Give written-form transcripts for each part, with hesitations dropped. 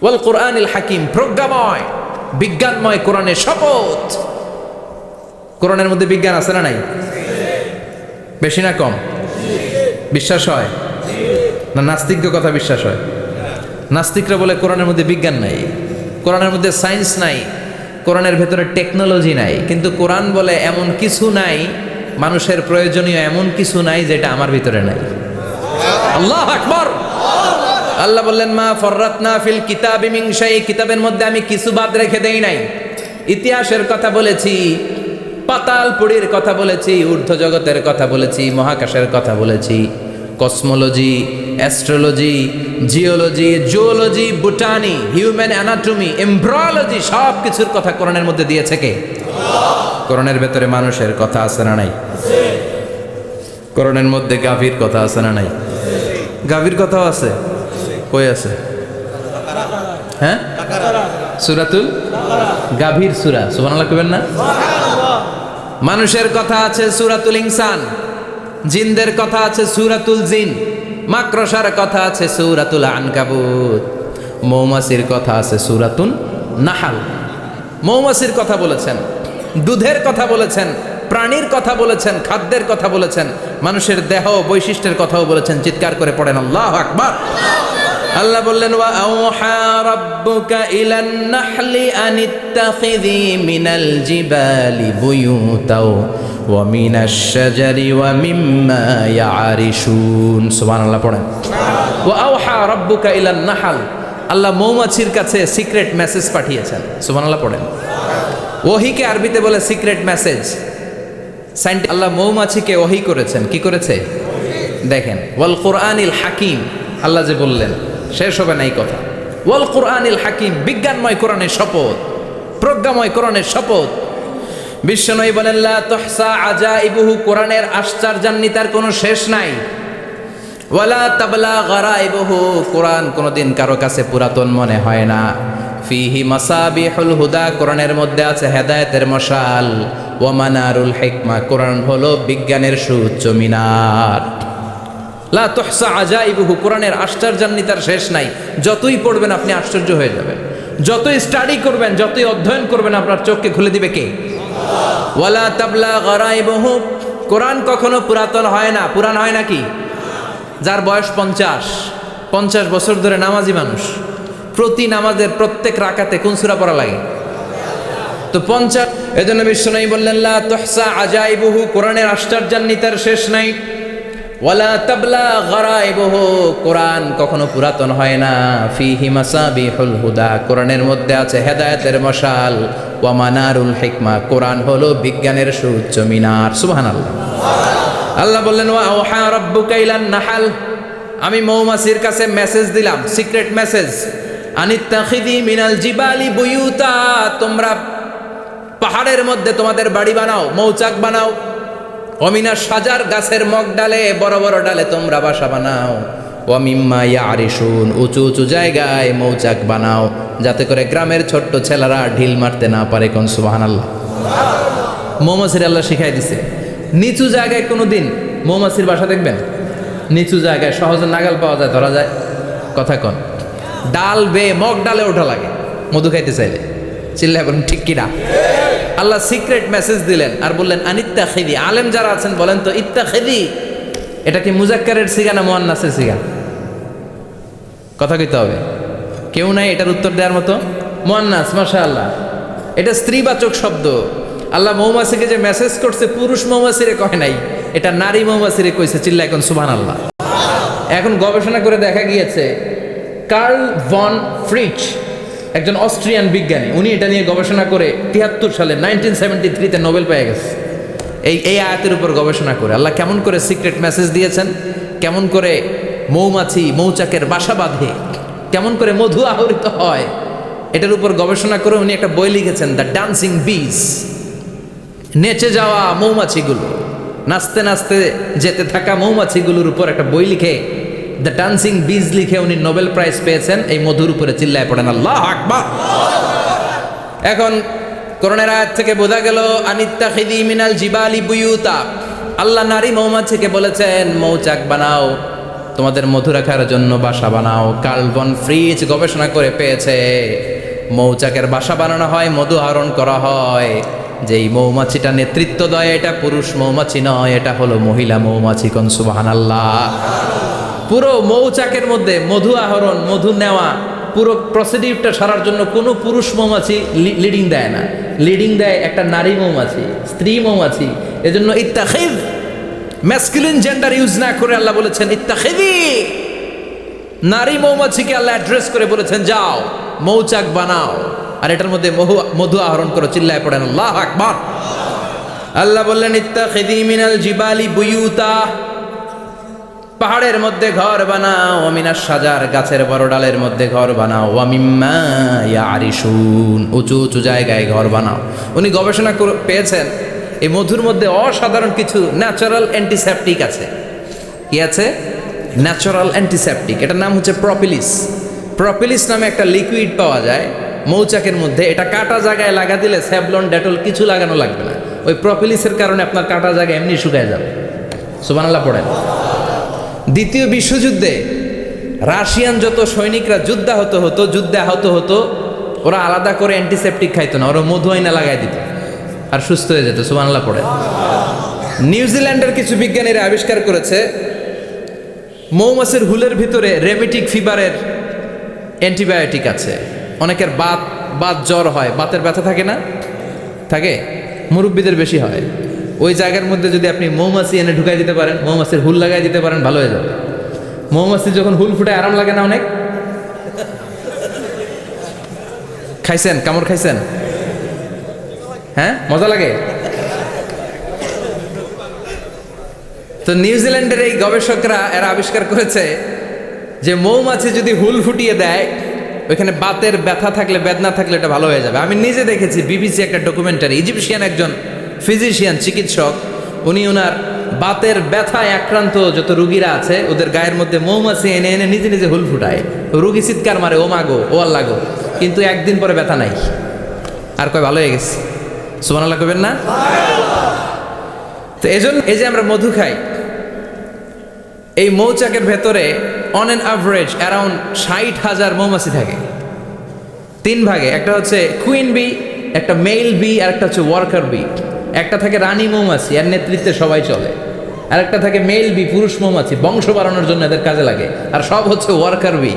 ওয়াল কোরআনিল হাকিম, প্রজ্ঞাময় বিজ্ঞানময় কোরআনের শপথ। কোরআনের মধ্যে বিজ্ঞান আছে না নাই? বেশি না কম? বিশ্বাস হয় না নাস্তিকদের কথা বিশ্বাস হয়? নাস্তিকরা বলে কোরআনের মধ্যে বিজ্ঞান নাই, কোরআনের মধ্যে সায়েন্স নাই, কোরআনের ভেতরে টেকনোলজি নাই। কিন্তু কোরআন বলে এমন কিছু নাই, মানুষের প্রয়োজনীয় এমন কিছু নাই যেটা আমার ভিতরে নাই। আল্লাহু আকবার। আল্লাহ বললেন মা ফররাতনা ফিল কিতাবি মিন শাই, কিতাবের মধ্যে আমি কিছু বাদ রেখে দেই নাই। ইতিহাসের কথা বলেছি, পাতালপুরীর কথা বলেছি, ঊর্ধ্ব জগতের কথা বলেছি, মহাকাশের কথা বলেছি, cosmology, astrology, geology, zoology, botany, human anatomy, embryology, সব কিছুর কথা কোরআনের মধ্যে দিয়েছে কে? কোরআনের ভেতরে মানুষের কথা আছে না নাই? কোরআনের মধ্যে গাভীর কথা আছে না নাই? গাভীর কথাও আছে। কই আছে? হ্যাঁ, সূরাতুল গাভীর সূরা, সুবহানাল্লাহ কইবেন না? মানুষের কথা আছে সূরাতুল ইনসান, জিনদের কথা আছে সূরাতুল জিন, মাকড়সার কথা আছে সূরাতুল আনকাবুত, মৌমাছির কথা আছে সূরাতুন নাহাল। মৌমাছির কথা বলেছেন, দুধের কথা বলেছেন, প্রাণীর কথা বলেছেন, খাদ্যের কথা বলেছেন, মানুষের দেহ বৈশিষ্ট্যের কথাও বলেছেন। চিৎকার করে পড়েন আল্লাহু আকবার। আল্লাহ বললেন ওয়া আওহা রাব্বুকা ইলান নাহলি আনিত্তাখিযি মিনাল জিবালি বুয়ুতাও ওয়া মিনাশ শাজারি ওয়া মিম্মা ইয়ারিশুন। সুবহানাল্লাহ পড়েন। ওয়া আওহা রাব্বুকা ইলান নাহল, আল্লাহ মৌমাছির কাছে সিক্রেট মেসেজ পাঠিয়েছেন। সুবহানাল্লাহ পড়েন। ওহীকে আরবিতে বলে সিক্রেট মেসেজ। আল্লাহ মৌমাছিকে ওহী করেছেন। কি করেছে দেখেন, ওয়াল কোরআনিল হাকিম, আল্লাহ যে বললেন শেষ হবে না এই কথা। ওয়াল কোরআনিল হাকিম, বিজ্ঞানময় কোরআনের শপথ, প্রজ্ঞাময় কোরআনের শপথ। বিশ্বনবী বলেন লা তুহসা আজাইবুহু, কোরআনের আশ্চর্যান্বিতার কোনো শেষ নাই। ওয়ালা তাবলা গারাইবুহু, কোরআন কোনোদিন কারো কাছে পুরাতন মনে হয় না। ফিহি মাসাবিহুল হুদা, কোরআনের মধ্যে আছে হেদায়েতের মশাল। ওয়া মানারুল হিকমা, কোরআন হলো বিজ্ঞানের সুউচ্চ মিনার। লা তুহসা আজাইবুহু, কোরআনের আশ্চর্যান্বিতার শেষ নাই। যতই পড়বেন আপনি আশ্চর্য হয়ে যাবেন, যতই স্টাডি করবেন, যতই অধ্যয়ন করবেন, আপনার চোখকে খুলে দিবে কে? ওয়ালা তাবলা গারাইবুহু, কোরআন কখনো পুরাতন হয় না। পুরান হয় নাকি? যার বয়স 50 বছর ধরে নামাজি মানুষ, প্রতি নামাজের প্রত্যেক রাকাতে কোন সূরা পড়া লাগে? তো 50। এজন্য বিশ্বনবী বললেন লা তুহসা আজাইবুহু, কোরআনের আশ্চর্যান্বিতার শেষ নাই। ওয়ালা তাবলা গারাইবুহু, কোরআন কখনো পুরাতন হয় না। ফিহি মাসাবিহুল হুদা, কোরআনের মধ্যে আছে হেদায়েতের মশাল। ওয়া মানারুল হিকমা, কোরআন হলো বিজ্ঞানের সুউচ্চ মিনার। সুবহানাল্লাহ। আল্লাহ বললেন ওয়া আওহা রাব্বুকা ইলান নাহাল, আমি মৌমাছির কাছে মেসেজ দিলাম, সিক্রেট মেসেজ। আনিত্তাখিযি মিনাল জিবালি বুয়ুতা, তোমরা পাহাড়ের মধ্যে তোমাদের বাড়ি বানাও, মৌচাক বানাও। অমিনা সাজার, গাছের মগ ডালে, বড় বড় ডালে তোমরা বাসা বানাও। ওয়া মিম্মা ইয়ারিশুন, উঁচু উঁচু জায়গায় মৌচাক বানাও, যাতে করে গ্রামের ছোট্ট ছেলেরা ঢিল মারতে না পারে। কোন সুবহানাল্লাহ। মৌমাছির আল্লাহ শিখাই দিছে। নিচু জায়গায় কোনোদিন মৌমাছির বাসা দেখবেন? নিচু জায়গায় সহজে নাগাল পাওয়া যায়, ধরা যায়। কথা কন। ডাল বেয়ে মগ ডালে ওঠা লাগে মধু খাইতে চাইলে। চিল্লায় বলেন ঠিক কিনা? আল্লাহ সিক্রেট মেসেজ দিলেন আর বললেন আনিত্তাখিযি। আলেম যারা আছেন বলেন তো, ইত্তাখিযি এটা কি মুজাক্কারের সিগা না মুয়ান্নাসের সিগা? কথা কইতে হবে। কেউ নাই এটার উত্তর দেওয়ার মতো। মুয়ান্নাস, মাশাআল্লাহ, এটা স্ত্রীবাচক শব্দ। আল্লাহ মৌমাছিকে যে মেসেজ করছে, পুরুষ মৌমাছিরে কয় নাই, এটা নারী মৌমাছিরে কইছে। চিল্লা এখন সুবহানাল্লাহ। এখন গবেষণা করে দেখা গিয়েছে, কার্ল ভন ফ্রিচ, একজন অস্ট্রিয়ান বিজ্ঞানী, উনি এটা নিয়ে গবেষণা করে 73 সালে 1973-তে নোবেল পেয়ে গেছে। এই আয়াতের উপর গবেষণা করে আল্লাহ কেমন করে সিক্রেট মেসেজ দিয়েছেন, কেমন করে মৌমাছি মৌচাকের বাসা বাঁধে, কেমন করে মধু আহরিত হয়, এটার উপর গবেষণা করে উনি একটা বই লিখেছেন, দ্য ডান্সিং বিজ। নেচে যাওয়া মৌমাছিগুলো, নাচতে নাচতে যেতে থাকা মৌমাছিগুলোর উপর একটা বই লিখে, দ্য ডান্সিং বিজ লিখে উনি নোবেল প্রাইজ পেয়েছেন এই মধুর উপরে। চিল্লায় পড়েন আল্লাহু আকবার। এখন কোরআনের আয়াত থেকে বোঝা গেল আনিত্তাখিযি মিনাল জিবালি বুয়ুতা, আল্লাহ নারী মৌমাছিকে বলেছেন মৌচাক বানাও, তোমাদের মধু রাখার জন্য বাসা বানাও। কার্ল ভন ফ্রিজ গবেষণা করে পেয়েছে মৌচাকের বাসা বানানো হয়, মধু আহরণ করা হয়। যেই মৌমাছিটা নেতৃত্ব দেয় এটা পুরুষ মৌমাছি নয়, এটা হলো মহিলা মৌমাছি। কোন সুবহানাল্লাহ। পুরো মৌচাকের মধ্যে মধু আহরণ, মধু নেওয়া, পুরো প্রসিডিউরটা সারার জন্য কোনো পুরুষ মৌমাছি লিডিং দেয় না, লিডিং দেয় একটা নারী মৌমাছি, স্ত্রী মৌমাছি। এজন্য ইত্তাখিদ, ম্যাসকুলিন জেন্ডার ইউজ না করে আল্লাহ বলেছেন ইত্তাখিদি, নারী মৌমাছিকে আল্লাহ অ্যাড্রেস করে বলেছেন যাও মৌচাক বানাও আর এটার মধ্যে মধু আহরণ করো। চিল্লায় পড়েন আল্লাহু আকবার। আল্লাহ বললেন ইত্তাখিদি মিনাল জিবালি বুয়ুতা, পাহাড়ের মধ্যে ঘর বানাও, মিনাস সাজার গাছের বড় ডালের মধ্যে ঘর বানাও, ওয়া মিম্মা ইয়ারিশুন, উঁচু উঁচু জায়গায় ঘর বানাও। উনি গবেষণা পেয়েছেন এই মধুর মধ্যে অসাধারণ কিছু ন্যাচারাল অ্যান্টিসেপটিক আছে। কি আছে? Natural antiseptic. এটার নাম হচ্ছে প্রপিলিস। প্রপিলিস নামে একটা লিকুইড পাওয়া যায় মৌচাকের মধ্যে। এটা কাটা জায়গায় লাগা দিলে স্যাভলন, ডেটল কিছু লাগানো লাগবে না। ওই প্রপিলিসের কারণে আপনার কাটা জায়গা এমনি শুকায় যাবে। সুবহানাল্লাহ পড়েন। দ্বিতীয় বিশ্বযুদ্ধে রাশিয়ান যত সৈনিকরা যুদ্ধে আহত হতো, ওরা আলাদা করে অ্যান্টিসেপটিক খাইতো না, ওরা মধু আইনা লাগাই দিত আর সুস্থ হয়ে যেত। সুবহানাল্লাহ পড়েন। নিউজিল্যান্ডের কিছু বিজ্ঞানীরা আবিষ্কার করেছে মৌমাছির হুলের ভিতরে রেমিটিক ফিভারের অ্যান্টিবায়োটিক আছে। অনেকের বাত জ্বর হয়, বাতের ব্যথা থাকে না, থাকে, মুরব্বীদের বেশি হয়। ওই জায়গার মধ্যে যদি আপনি মৌমাছি এনে ঢুকাই দিতে পারেন, মৌমাছির হুল লাগাই দিতে পারেন, ভালো হয়ে যাবে। মৌমাছি যখন হুল ফুটায় আরাম লাগে না অনেক? খাইছেন? কামড় খাইছেন? হ্যাঁ, মজা লাগে। তো নিউজিল্যান্ডের এই গবেষকরা এরা আবিষ্কার করেছে যে মৌমাছি যদি হুল ফুটিয়ে দেয়, ওইখানে বাতের ব্যথা থাকলে, বেদনা থাকলে এটা ভালো হয়ে যাবে। আমি নিজে দেখেছি, বিবিসি একটা ডকুমেন্টারি, ইজিপশিয়ান একজন ফিজিশিয়ান, চিকিৎসক, উনি ওনার বাতের ব্যথায় আক্রান্ত যত রুগীরা আছে ওদের গায়ের মধ্যে মৌমাছি এনে এনে নিজে নিজে হুল ফুটায়। রুগী চিৎকার মারে, ও মাগো, ও আল্লাহ গো, কিন্তু একদিন পরে ব্যথা নাই, আর কয় ভালো হয়ে গেছে। সুবহানাল্লাহ কইবেন না? তো এজন্য এই যে আমরা মধু খাই, এই মৌচাকের ভেতরে অন অ্যান অ্যাভারেজ অ্যারাউন্ড 60,000 মৌমাছি থাকে। তিন ভাগে, একটা হচ্ছে কুইন বি, একটা মেল বি, আর একটা হচ্ছে ওয়ার্কার বি। একটা থাকে রানী মৌমাছি, এর নেতৃত্বে সবাই চলে। আর একটা থাকে মেল বি, পুরুষ মৌমাছি, বংশ বাড়ানোর জন্য এদের কাজে লাগে। আর সব হচ্ছে ওয়ার্কার বি,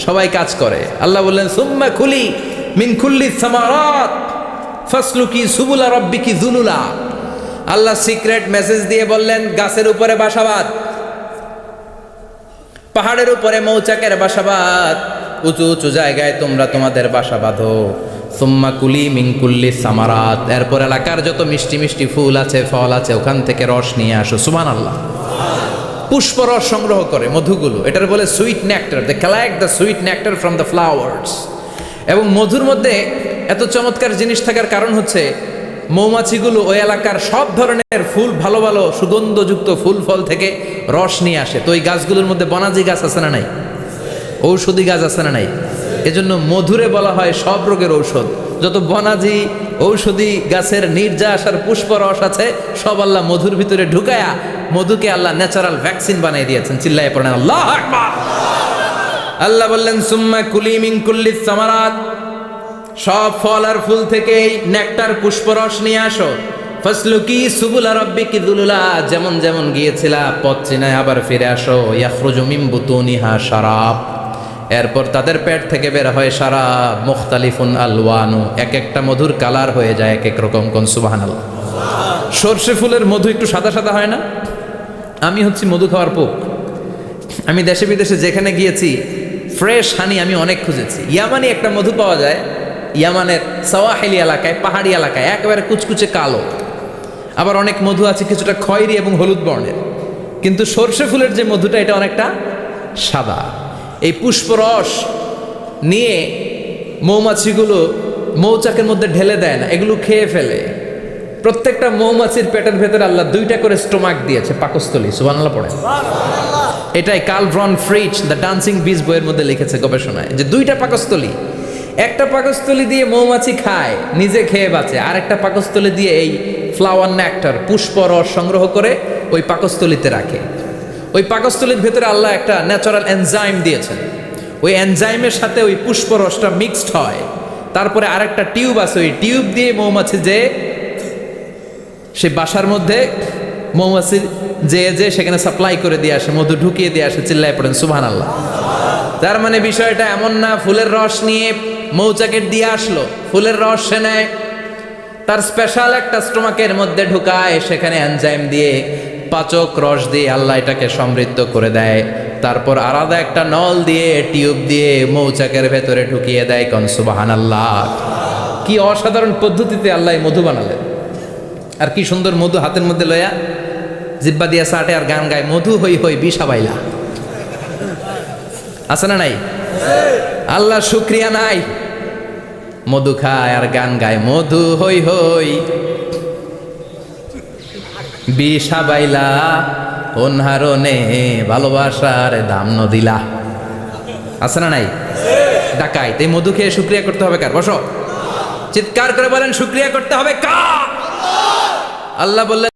সবাই কাজ করে। আল্লাহ বললেন সুম্মা কুলি মিন কুল্লি সামারাত ফাসলুকি সুবুলা রাব্বিকি যুলুলা। আল্লাহ সিক্রেট মেসেজ দিয়ে বললেন গাছের উপরে বাসাবাদ, পাহাড়ের উপরে মৌচাকের বাসাবাদ, উঁচু উঁচু জায়গায় তোমরা তোমাদের বাসা বাঁধো। সুম্মা কুলি মিন কুল্লি সামারাত, এরপর এলাকার যত মিষ্টি মিষ্টি ফুল আছে, ফল আছে, ওখান থেকে রস নিয়ে আসো। সুবহানাল্লাহ। পুষ্প রস সংগ্রহ করে মধুগুলো, এটার বলে sweet nectar. They collect the sweet nectar from the flowers. এবং মধুর মধ্যে এত চমৎকার জিনিস থাকার কারণ হচ্ছে মৌমাছিগুলো ওই এলাকার সব ধরনের ফুল, ভালো ভালো সুগন্ধযুক্ত ফুল ফল থেকে রস নিয়ে আসে। তো ওই গাছগুলোর মধ্যে বনাজি গাছ আছে না নাই? ঔষধি গাছ আছে না নাই? এজন্য মধুরে বলা হয় সব রোগের ঔষধ। যত বনাজি ঔষধি গাছের নির্যাস আর পুষ্প রস আছে, সব আল্লাহ মধুর ভিতরে ঢুকায়া মধুকে আল্লাহ ন্যাচারাল ভ্যাকসিন বানিয়ে দিয়েছেন। চিল্লায়ে পড়েন আল্লাহু আকবার। আল্লাহ বললেন সুম্মা কুলি মিন কুল্লি সামারাত, সব ফল আর ফুল থেকেই নেকটার পুষ্পরস নিয়ে আসো। ফাসলুকি সুবুলা রাব্বিকি যুলুলা, যেমন যেমন গিয়েছিলা পথ চিনায় আবার ফিরে আসো। ইয়াখরুজু মিন বুতুনিহা শারাব, এরপর তাদের পেট থেকে বের হয় শারাব। মুখতালিফুন আলওয়ানু, এক একটা মধুর কালার হয়ে যায় এক এক রকম। কোন সুবহানাল্লাহ। সরষে ফুলের মধু একটু সাদা সাদা হয় না? আমি হচ্ছি মধু খাওয়ার পোক। আমি দেশে বিদেশে যেখানে গিয়েছি ফ্রেশ হানি আমি অনেক খুঁজেছি। ইয়ামানি একটা মধু পাওয়া যায়, ইয়ামানের সাওয়াহিলি এলাকায়, পাহাড়ি এলাকায়, একেবারে কুচকুচে কালো। আবার অনেক মধু আছে কিছুটা খয়েরি এবং হলুদ বর্ণের, কিন্তু সরষে ফুলের যে মধুটা এটা অনেকটা সাদা। এই পুষ্পরস নিয়ে মৌমাছিগুলো মৌচাকের মধ্যে ঢেলে দেয় না, এগুলো খেয়ে ফেলে। প্রত্যেকটা মৌমাছির পেটের ভেতরে আল্লাহ 2টা করে স্টোমাক দিয়েছে, পাকস্থলী। সুবহানাল্লাহ পড়ে। এটাই Karl von Frisch the dancing bees বইয়ের মধ্যে লিখেছে গবেষণায়, যে 2টা পাকস্থলী। একটা পাকস্থলী দিয়ে মৌমাছি খায়, নিজে খেয়ে বাঁচে, আর একটা পাকস্থলী দিয়ে এই ফ্লাওয়ার নেক্টার, পুষ্প রস সংগ্রহ করে ওই পাকস্থলীতে রাখে। ওই পাকস্থলীর ভেতরে আল্লাহ একটা ন্যাচারাল এনজাইম দিয়েছেন, ওই এনজাইমের সাথে ওই পুষ্পরসটা মিক্সড হয়, তারপরে আরেকটা টিউব আছে, ওই টিউব দিয়ে মৌমাছি যে সে বাসার মধ্যে মৌমাছি যে সেখানে সাপ্লাই করে দিয়ে আসে, মধু ঢুকিয়ে দিয়ে আসে। চিল্লায় পড়েন সুবহানাল্লাহ। তার মানে বিষয়টা এমন না ফুলের রস নিয়ে মৌচাকের দিয়ে আসলো, ফুলের রস সে নেয়, তার স্পেশাল একটা স্টোমাকের মধ্যে ঢুকায়, সেখানে এনজাইম দিয়ে পাচক রস দিয়ে আল্লাহ এটাকে সমৃদ্ধ করে দেয়, তারপর আলাদা একটা নল দিয়ে টিউব দিয়ে মৌচাকের ভেতরে ঢুকিয়ে দেয়। কোন সুবহানাল্লাহ। কি অসাধারণ পদ্ধতিতে আল্লাহ মধু বানালেন, আর কি সুন্দর মধু হাতের মধ্যে লয়া জিব্বা দিয়া চাটে আর গান গায়, মধু হই হই বিষা বাইলা। আছে না নাই? আল্লাহ শুকরিয়া নাই, মধু খায় আর গান গায়, মধু হই হই বিষা বাইলা, অনহারণে ভালোবাসার দাম নদিলা। আছে না নাই? ডাকাইত এই মধু খেয়ে শুকরিয়া করতে হবে কার? বসো, চিৎকার করে বলেন শুকরিয়া করতে হবে কার? আল্লাহ বললেন